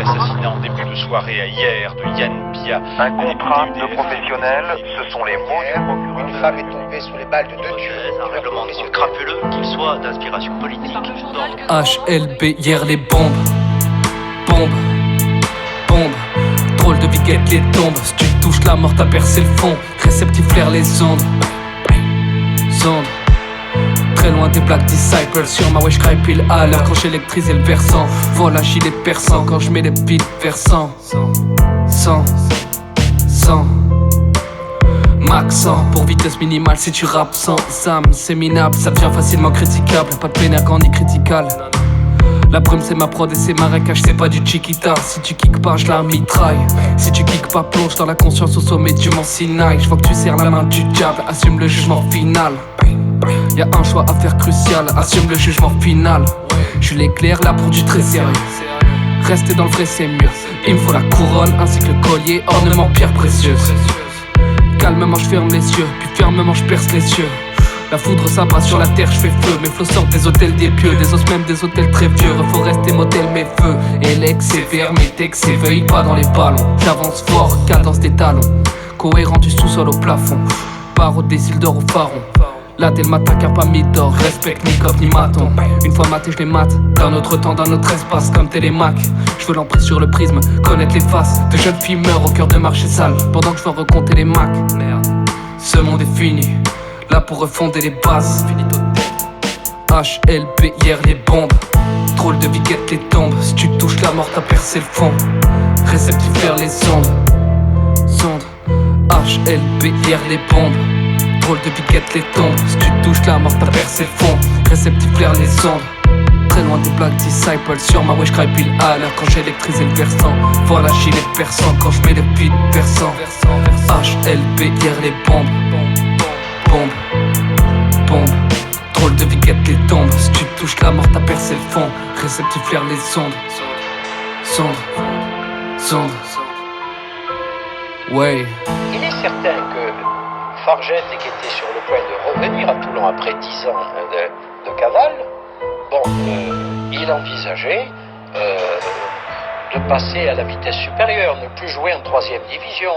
l'assassinat en début de soirée à hier de Yann Pia. Un contrat de professionnel, ce sont les mots du procureur. Une femme est tombée sous les balles de deux tueurs. Un règlement de compte crapuleux, qu'il soit d'inspiration politique. HLB, hier les bombes. Bombes. Bombes. Drôle de viguette les tombes. Si tu touches la mort, t'as percé le fond. Réceptif flaire les ondes. Ondes. Très loin des Black Disciples. Sur ma wesh cry pile à l'heure quand j'électrise le versant. Voilà gilet perçant quand je mets les beats versants. 100 Max 100 pour vitesse minimale si tu rappes sans âme. C'est minable, ça devient facilement critiquable. Pas de pénègant ni critical. La brume c'est ma prod et c'est ma marécage, c'est pas du chiquita. Si tu kicks pas, je la mitraille. Si tu kicks pas, plonge dans la conscience au sommet du mont Sinaï. Je vois que tu serres la main du diable, assume le jugement final. Y'a un choix à faire crucial, assume le jugement final. Je l'éclaire là pour du très sérieux. Rester dans le vrai c'est mieux. Il me faut la couronne ainsi que le collier, ornement pierre précieuse. Calmement je ferme les yeux, puis fermement je perce les cieux. La foudre s'abat sur la terre, je fais feu. Mes flots sortent des hôtels des pieux, des os même des hôtels très vieux. Faut rester modèle mes feux. Et l'ex sévère, mes textes s'éveillent pas dans les ballons. J'avance fort, cadence des talons. Cohérent du sous-sol au plafond. Barreau des îles d'or au pharaon. Là dès le matin car pas mis d'or. Respecte ni cop ni maton. Une fois maté je les mate. D'un autre temps, d'un autre espace comme Télémac. Je veux l'emprise sur le prisme, connaître les faces. De jeunes filles meurent au cœur de marché sale. Pendant que je veux recompter les macs. Merde, ce monde est fini. Là pour refonder les bases. Finito HLB, hier les bombes. Drôle de viguette les tombes. Si tu touches la mort, t'as percé le fond. Réceptif vers les ondes. Sonde HLB, hier les bombes. Drôle de viguette les tombes. Si tu touches la mort, t'as percé le fond. Réceptif vers les ondes. Très loin des Black Disciples. Sur ma wesh cry pile à l'heure quand j'électrise le versant. Voilà gilet perçant quand je mets les beats versants. HLB, hier les bombes. Bombe, drôle de viguette les tombes. Si tu touches la mort, t'as percé le fond. Réceptif flaire les ondes. Sonde. Ouais. Il est certain que Fargette, qui était sur le point de revenir à Toulon après 10 ans de cavale, il envisageait de passer à la vitesse supérieure, ne plus jouer en 3e division.